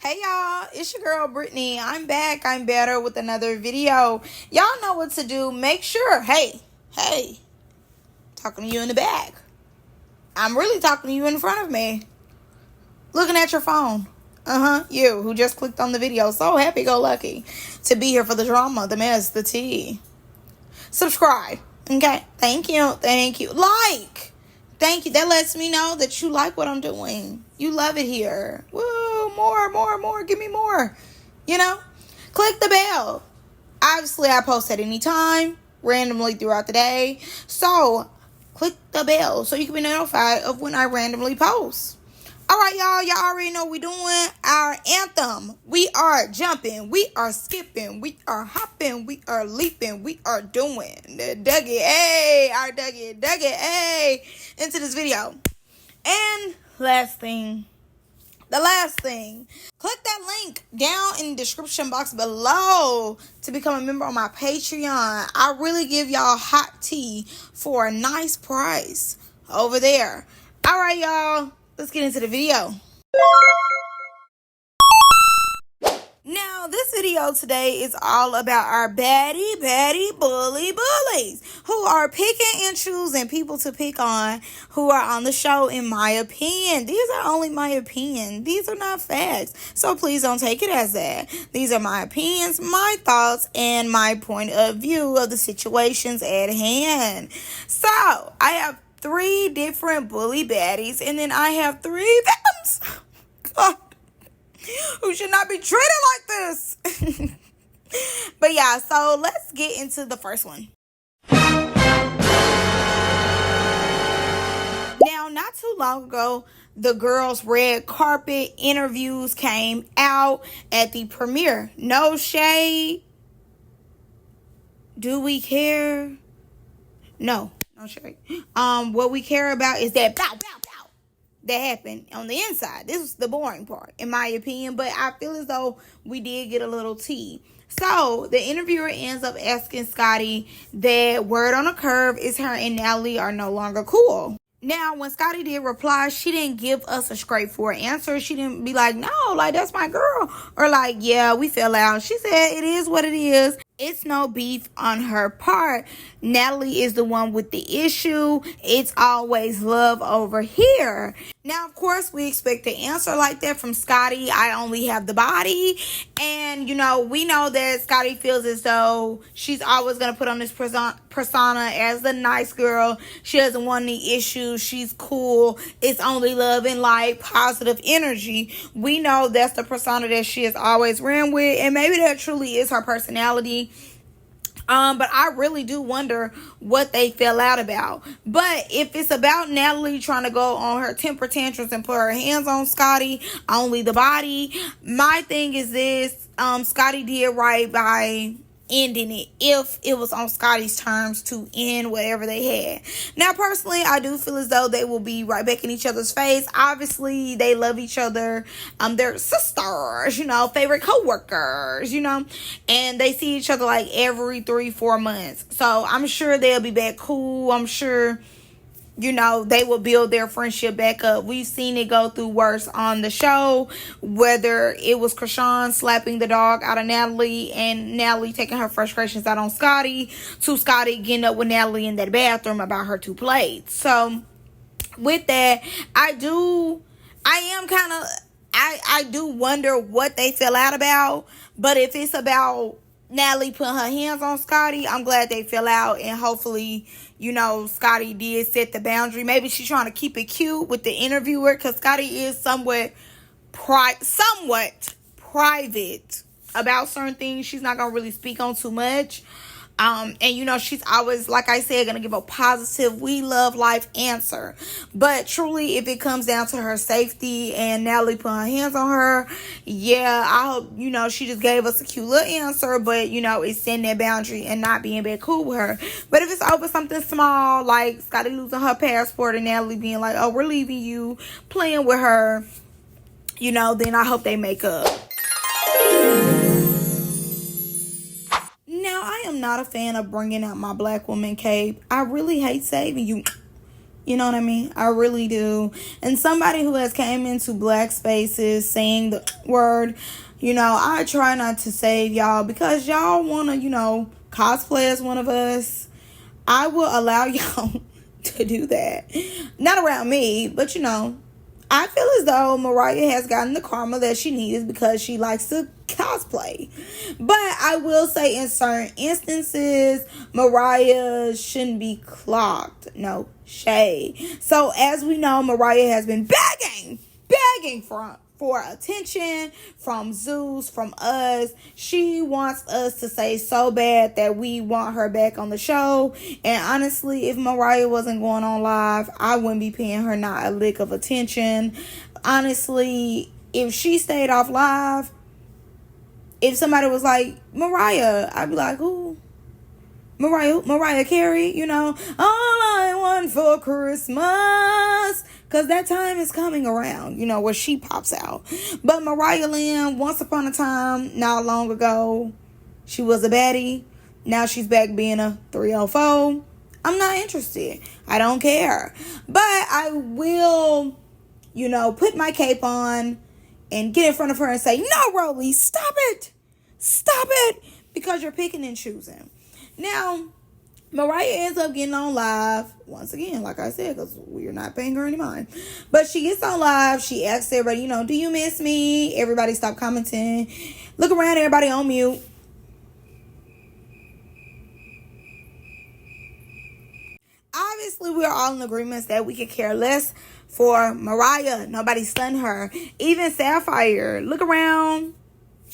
Hey y'all, it's your girl Brittany. I'm back. I'm better with another video. Y'all know what to do. Make sure, hey, talking to you in the back. I'm really talking to you in front of me. Looking at your phone. You who just clicked on the video. So happy-go-lucky to be here for the drama, the mess, the tea. Subscribe. Okay? Thank you. Like. Thank you. That lets me know that you like what I'm doing. You love it here. Woo, more. Give me more. Click the bell. Obviously, I post at any time, randomly throughout the day. So, click the bell so you can be notified of when I randomly post. All right, y'all. Y'all already know what we're doing. Our anthem. We are jumping. We are skipping. We are hopping. We are leaping. We are doing the Dougie. Hey, our Dougie. Hey, into this video. And the last thing. Click that link down in the description box below to become a member on my Patreon. I really give y'all hot tea for a nice price over there. All right, y'all. Let's get into the video. Now, this video today is all about our baddie bullies who are picking and choosing people to pick on who are on the show, in my opinion. These are only my opinion. These are not facts. So please don't take it as that. These are my opinions, my thoughts, and my point of view of the situations at hand. So, I have 3 different bully baddies, and then I have 3 victims. God. Who should not be treated like this. But yeah, so let's get into the first one. Now, not too long ago, the girls' red carpet interviews came out at the premiere. No shade. Do we care? No shade. What we care about is that bow that happened on the inside. This was the boring part, in my opinion, but I feel as though we did get a little tea. So, the interviewer ends up asking Scotty that word on a curve is her and Natalie are no longer cool. Now, when Scotty did reply, she didn't give us a straightforward answer. She didn't be like, no, like, that's my girl. Or like, yeah, we fell out. She said, it is what it is. It's no beef on her part. Natalie is the one with the issue. It's always love over here. Now, of course, we expect an answer like that from Scotty. I only have the body. And, we know that Scotty feels as though she's always going to put on this persona as the nice girl. She doesn't want any issues. She's cool. It's only love and light, positive energy. We know that's the persona that she has always ran with. And maybe that truly is her personality. But I really do wonder what they fell out about. But if it's about Natalie trying to go on her temper tantrums and put her hands on Scotty, only the body, my thing is this, Scotty did right by ending it if it was on Scotty's terms to end whatever they had. Now, personally, I do feel as though they will be right back in each other's face. Obviously, they love each other. They're sisters, favorite co-workers, and they see each other like every 3-4 months. So I'm sure they'll be back cool. I'm sure they will build their friendship back up. We've seen it go through worse on the show, whether it was Krishan slapping the dog out of Natalie and Natalie taking her frustrations out on Scotty, to Scotty getting up with Natalie in that bathroom about her 2 plates. So with that, I do wonder what they fell out about. But if it's about Natalie putting her hands on Scotty, I'm glad they fell out, and hopefully, Scotty did set the boundary. Maybe she's trying to keep it cute with the interviewer, because Scotty is somewhat private about certain things. She's not going to really speak on too much. And she's always, like I said, going to give a positive, we love life answer. But truly, if it comes down to her safety and Natalie putting her hands on her, yeah, I hope, she just gave us a cute little answer, but, it's setting that boundary and not being back cool with her. But if it's over something small, like Scotty losing her passport and Natalie being like, oh, we're leaving you, playing with her, then I hope they make up. Now, I am not a fan of bringing out my black woman cape. I really hate saving you. You know what I mean? I really do. And somebody who has came into black spaces saying the word, I try not to save y'all because y'all want to, cosplay as one of us. I will allow y'all to do that. Not around me, but I feel as though Mariah has gotten the karma that she needs because she likes to cosplay. But I will say in certain instances, Mariah shouldn't be clocked. No shade. So as we know, Mariah has been begging for attention from Zeus, from us. She wants us to say so bad that we want her back on the show. And honestly, if Mariah wasn't going on live, I wouldn't be paying her not a lick of attention. Honestly, if she stayed off live, if somebody was like, Mariah, I'd be like, who? Mariah Carey, all I want for Christmas. Because that time is coming around, where she pops out. But Mariah Lynn, once upon a time, not long ago, she was a baddie. Now she's back being a 304. I'm not interested. I don't care. But I will, put my cape on and get in front of her and say, no, Rolly, stop it. Stop it. Because you're picking and choosing. Now, Mariah ends up getting on live, once again, like I said, because we're not paying her any mind. But she gets on live, she asks everybody, do you miss me? Everybody stop commenting. Look around, everybody on mute. Obviously, we're all in agreement that we could care less for Mariah. Nobody stunned her. Even Sapphire, look around.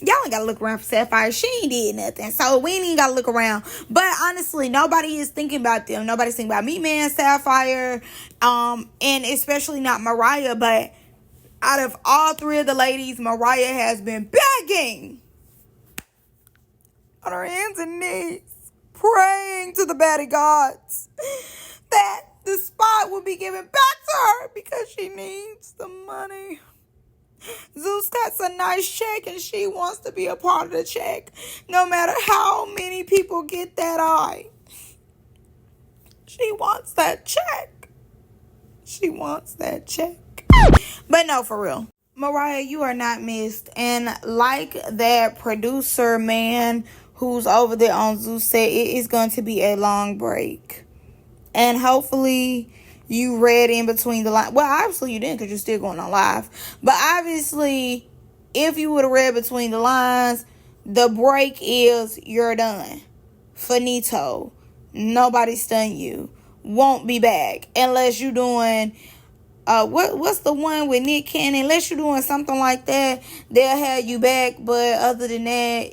Y'all ain't gotta look around for Sapphire. She ain't did nothing. So we ain't even gotta look around. But honestly, nobody is thinking about them. Nobody's thinking about me, man, Sapphire. And especially not Mariah. But out of all three of the ladies, Mariah has been begging on her hands and knees, praying to the baddie gods that the spot will be given back to her because she needs the money. Zeus got a nice check and she wants to be a part of the check. No matter how many people get that eye. She wants that check. She wants that check. But no, for real. Mariah, you are not missed. And like that producer man who's over there on Zeus said, it is going to be a long break. And hopefully you read in between the lines. Well, obviously you didn't because you're still going on live. But obviously, if you would have read between the lines, the break is you're done. Finito. Nobody stunned you. Won't be back. Unless you're doing, what's the one with Nick Cannon? Unless you're doing something like that, they'll have you back. But other than that,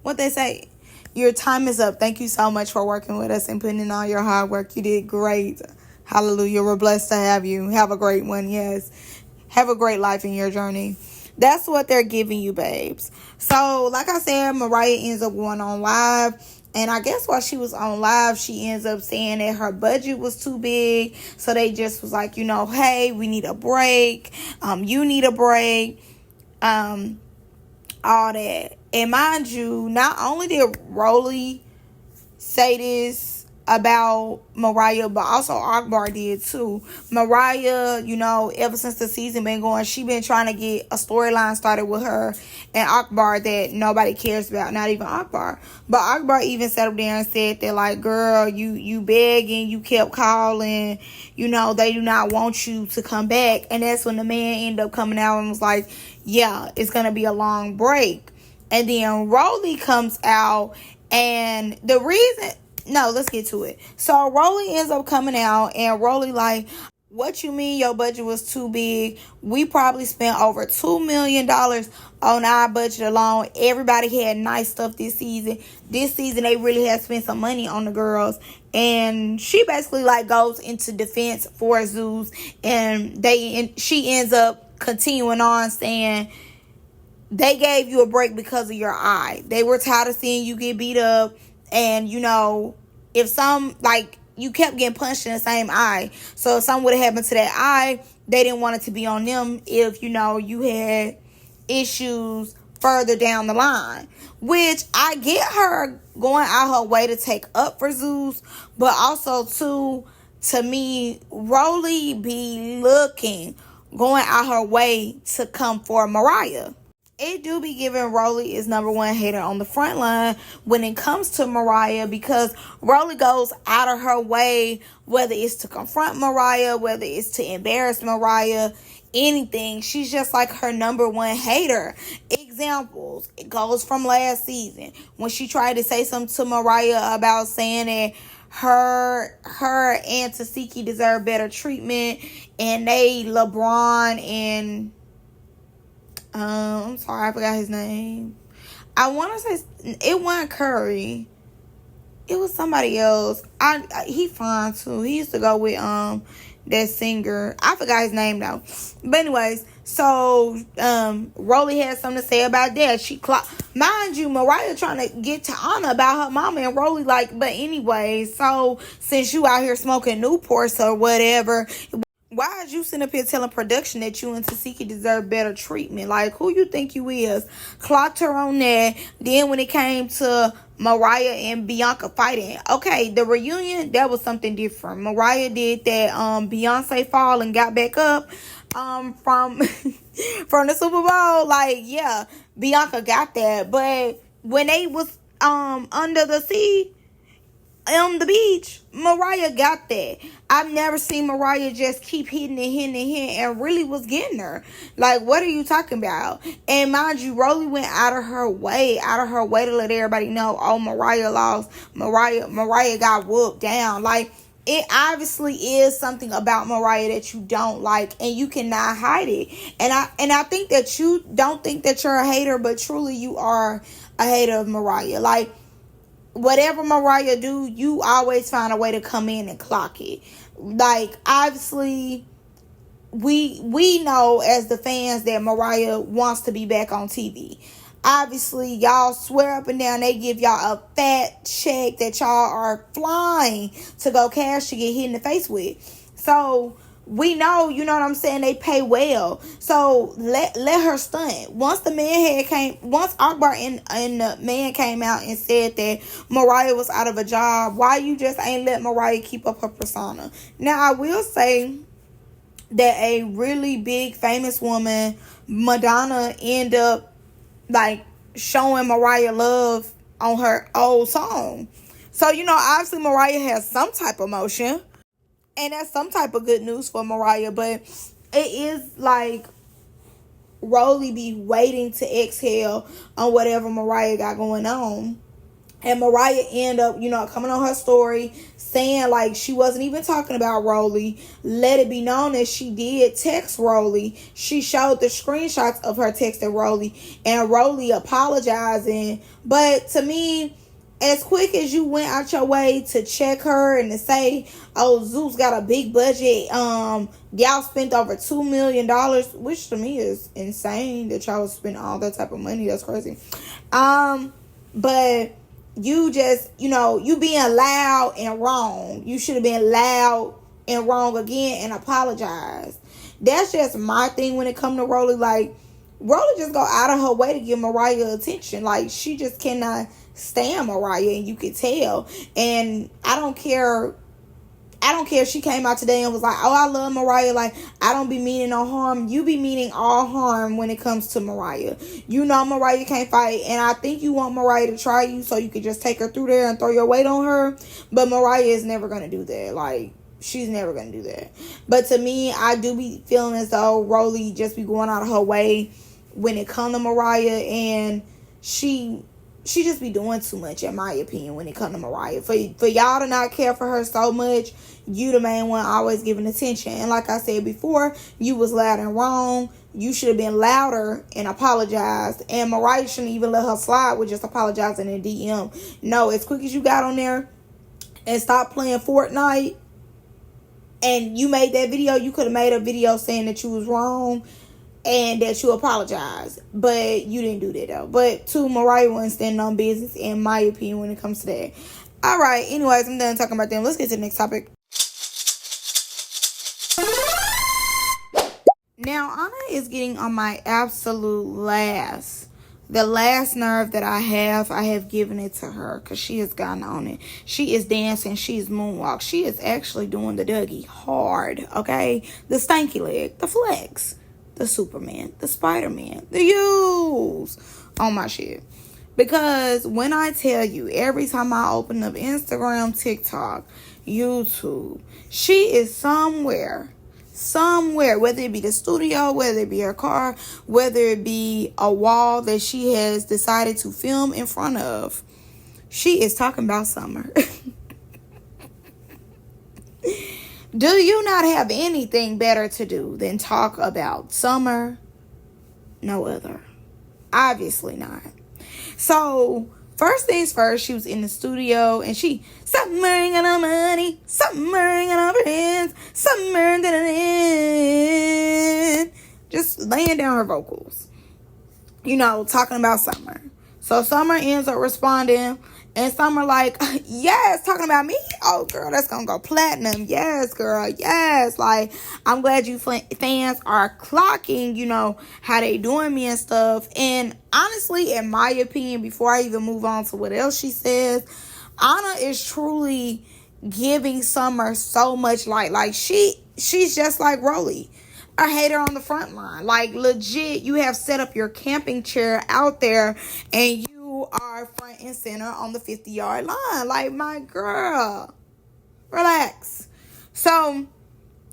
what they say, your time is up. Thank you so much for working with us and putting in all your hard work. You did great. Hallelujah. We're blessed to have you. Have a great one. Yes. Have a great life in your journey. That's what they're giving you, babes. So, like I said, Mariah ends up going on live. And I guess while she was on live, she ends up saying that her budget was too big. So they just was like, hey, we need a break. You need a break. All that. And mind you, not only did Rolly say this about Mariah, but also Akbar did too. Mariah, ever since the season been going, she been trying to get a storyline started with her and Akbar that nobody cares about, not even Akbar. But Akbar even sat up there and said that, like, girl, you begging, you kept calling, they do not want you to come back. And that's when the man ended up coming out and was like, yeah, it's gonna be a long break. And then Rolly comes out, and the reason, no, let's get to it. So Rolly ends up coming out, and Rolly like, what you mean your budget was too big? We probably spent over $2 million on our budget alone. Everybody had nice stuff this season. This season, they really had spent some money on the girls. And she basically like goes into defense for Zeus, and she ends up continuing on saying, they gave you a break because of your eye. They were tired of seeing you get beat up. And, if you kept getting punched in the same eye. So if something would have happened to that eye, they didn't want it to be on them if, you had issues further down the line. Which I get her going out her way to take up for Zeus. But also, too, to me, Rolly be going out her way to come for Mariah. It do be giving Rolly is number one hater on the front line when it comes to Mariah, because Rolly goes out of her way, whether it's to confront Mariah, whether it's to embarrass Mariah, anything. She's just like her number one hater. Examples, it goes from last season when she tried to say something to Mariah about saying that her and Tasiki deserve better treatment, and they LeBron and I'm sorry, I forgot his name. I want to say it wasn't Curry. It was somebody else. He fine too. He used to go with that singer. I forgot his name though. But anyways, so Rolly had something to say about that. Mind you, Mariah trying to get to Ahna about her mama, and Rolly like, but anyway, so since you out here smoking Newports or whatever, why is you sitting up here telling production that you and Tasiki deserve better treatment? Like, who you think you is? Clocked her on that. Then when it came to Mariah and Bianca fighting, okay, the reunion, that was something different. Mariah did that Beyonce fall and got back up from from the Super Bowl. Like, yeah, Bianca got that. But when they was under the sea on the beach, Mariah got that. I've never seen Mariah just keep hitting and really was getting her. Like, what are you talking about? And mind you, Rolly went out of her way to let everybody know, oh, Mariah lost. Mariah got whooped down. Like, it obviously is something about Mariah that you don't like, and you cannot hide it. And I think that you don't think that you're a hater, but truly you are a hater of Mariah. Like, whatever Mariah do, you always find a way to come in and clock it. Like, obviously, we know as the fans that Mariah wants to be back on TV. Obviously, y'all swear up and down they give y'all a fat check that y'all are flying to go cash to get hit in the face with. So we know, you know what I'm saying, they pay well. So let her stunt. Once Akbar and the man came out and said that Mariah was out of a job, why you just ain't let Mariah keep up her persona? Now, I will say that a really big famous woman, Madonna, end up like showing Mariah love on her old song. So, you know, obviously Mariah has some type of emotion. And that's some type of good news for Mariah. But it is like Rolly be waiting to exhale on whatever Mariah got going on. And Mariah end up, you know, coming on her story saying like she wasn't even talking about Rolly. Let it be known that she did text Rolly. She showed the screenshots of her texting Rolly and Rolly apologizing. But to me, as quick as you went out your way to check her and to say, oh, Zeus got a big budget, y'all spent over $2 million, which to me is insane that y'all spend all that type of money. That's crazy. But you just, you know, you being loud and wrong. You should have been loud and wrong again and apologize. That's just my thing when it comes to Rolly. Like, Rolly just go out of her way to give Mariah attention. Like, she just cannot stand Mariah, and you could tell. And I don't care if she came out today and was like, oh, I love Mariah, like, I don't be meaning no harm. You be meaning all harm when it comes to Mariah. You know Mariah can't fight, and I think you want Mariah to try you so you could just take her through there and throw your weight on her. But Mariah is never going to do that. Like, she's never going to do that. But to me, I do be feeling as though Rolly just be going out of her way when it comes to Mariah, and she just be doing too much, in my opinion, when it comes to Mariah. For y'all to not care for her so much, you the main one always giving attention. And like I said before, you was loud and wrong. You should have been louder and apologized. And Mariah shouldn't even let her slide with just apologizing in DM. No, as quick as you got on there and stopped playing Fortnite and you made that video, you could have made a video saying that you was wrong and that you apologize. But you didn't do that, though. But two, Mariah wasn't standing on business, in my opinion, when it comes to that. All right, anyways, I'm done talking about them. Let's get to the next topic. Now, Ahna is getting on my absolute last The last nerve that I have given it to her because she has gotten on it. She is dancing. She is moonwalk. She is actually doing the Dougie hard, okay? The stanky leg, the flex, the Superman, the Spider-Man, the use on my shit. Because when I tell you, every time I open up Instagram, TikTok, YouTube, she is somewhere, whether it be the studio, whether it be her car, whether it be a wall that she has decided to film in front of, she is talking about summer. Do you not have anything better to do than talk about summer? No other. Obviously not. So, first things first, she was in the studio and she summering on our money, summering on our friends, summering just laying down her vocals. You know, talking about summer. So Summer ends up responding, and Summer like, yes, talking about me? Oh, girl, that's gonna go platinum. Yes, girl, yes. Like, I'm glad you fans are clocking, you know, how they doing me and stuff. And honestly, in my opinion, before I even move on to what else she says, Ahna is truly giving Summer so much light. Like, she's just like Rolly, a hater on the front line. Like, legit, you have set up your camping chair out there and you are front and center on the 50-yard line. Like, my girl, relax. So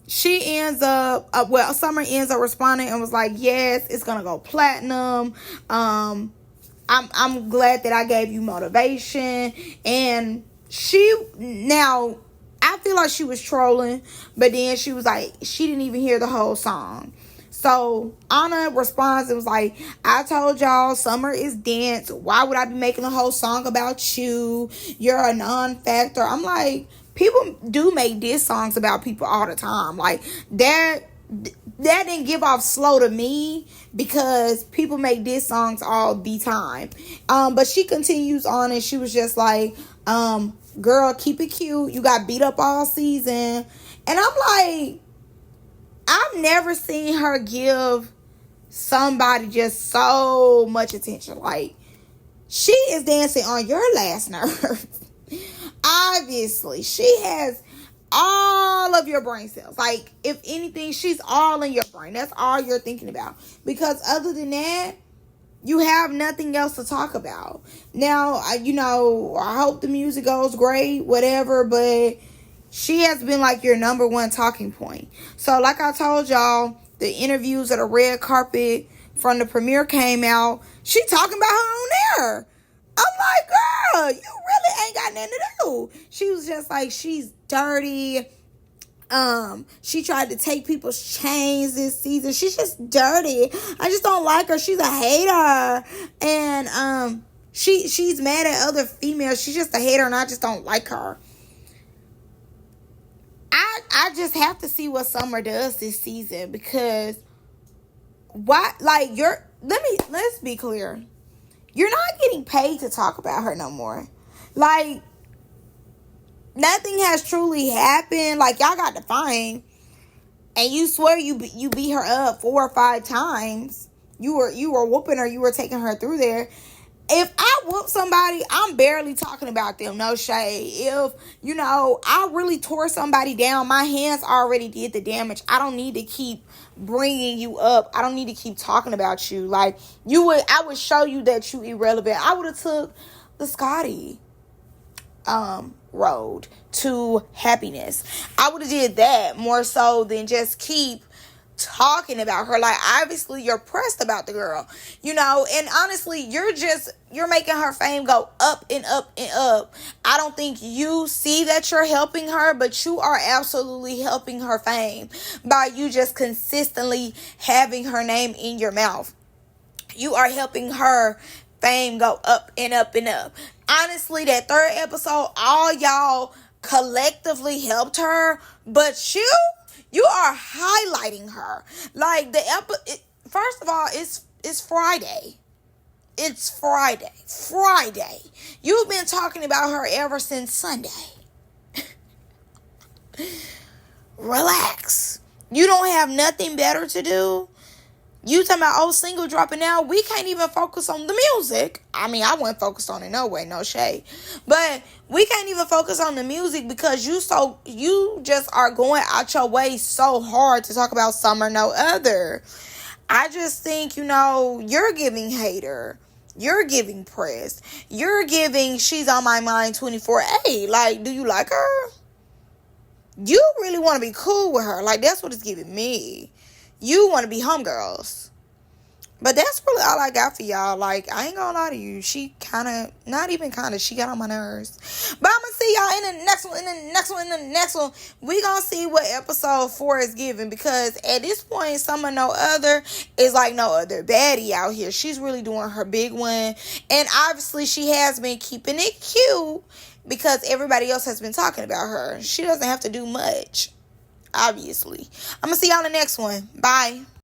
she ends up, Summer ends up responding and was like, yes, it's gonna go platinum. I'm glad that I gave you motivation. And now I feel like she was trolling, but then she was like, she didn't even hear the whole song. So Ahna responds and was like, I told y'all summer is dance. Why would I be making a whole song about you? You're a non-factor. I'm like, people do make diss songs about people all the time. Like, that didn't give off slow to me, because people make diss songs all the time. But she continues on and she was just like, girl, keep it cute. You got beat up all season. And I'm like, I've never seen her give somebody just so much attention. Like, she is dancing on your last nerve. Obviously, she has all of your brain cells. Like, if anything, she's all in your brain. That's all you're thinking about. Because other than that, you have nothing else to talk about. Now, I hope the music goes great, whatever, but she has been like your number one talking point. So, like I told y'all, the interviews at a red carpet from the premiere came out. She talking about her on there. I'm like, girl, you really ain't got nothing to do. She was just like, she's dirty. She tried to take people's chains this season. She's just dirty. I just don't like her. She's a hater. And she's mad at other females. She's just a hater and I just don't like her. I just have to see what Summer does this season, because let's be clear. You're not getting paid to talk about her no more. Like, nothing has truly happened. Like, y'all got the fine, and you swear you beat her up 4 or 5 times. You were whooping her. You were taking her through there. If I whoop somebody, I'm barely talking about them. No shade. If, I really tore somebody down, my hands already did the damage. I don't need to keep bringing you up. I don't need to keep talking about you. Like, I would show you that you irrelevant. I would have took the Scotty road to happiness. I would have did that more so than just keep talking about her. Like, obviously you're pressed about the girl, and honestly, you're making her fame go up and up and up. I don't think you see that you're helping her, but you are absolutely helping her fame by you just consistently having her name in your mouth. You are helping her fame go up and up and up. Honestly, that 3rd episode, all y'all collectively helped her, but you are highlighting her. Like, first of all, it's Friday. It's Friday. You've been talking about her ever since Sunday. Relax. You don't have nothing better to do? You talking about old single dropping out? We can't even focus on the music. I mean, I wasn't focused on it no way, no shade. But we can't even focus on the music because you just are going out your way so hard to talk about Some or No Other. I just think, you're giving hater. You're giving press. You're giving she's on my mind 24/8. Like, do you like her? You really want to be cool with her. Like, that's what it's giving me. You want to be homegirls. But that's really all I got for y'all. Like, I ain't gonna lie to you. She kind of, not even kind of, she got on my nerves. But I'm gonna see y'all in the next one, We gonna see what episode 4 is giving. Because at this point, Some or No Other is like no other baddie out here. She's really doing her big one. And obviously, she has been keeping it cute. Because everybody else has been talking about her. She doesn't have to do much. Obviously. I'm gonna see y'all in the next one. Bye.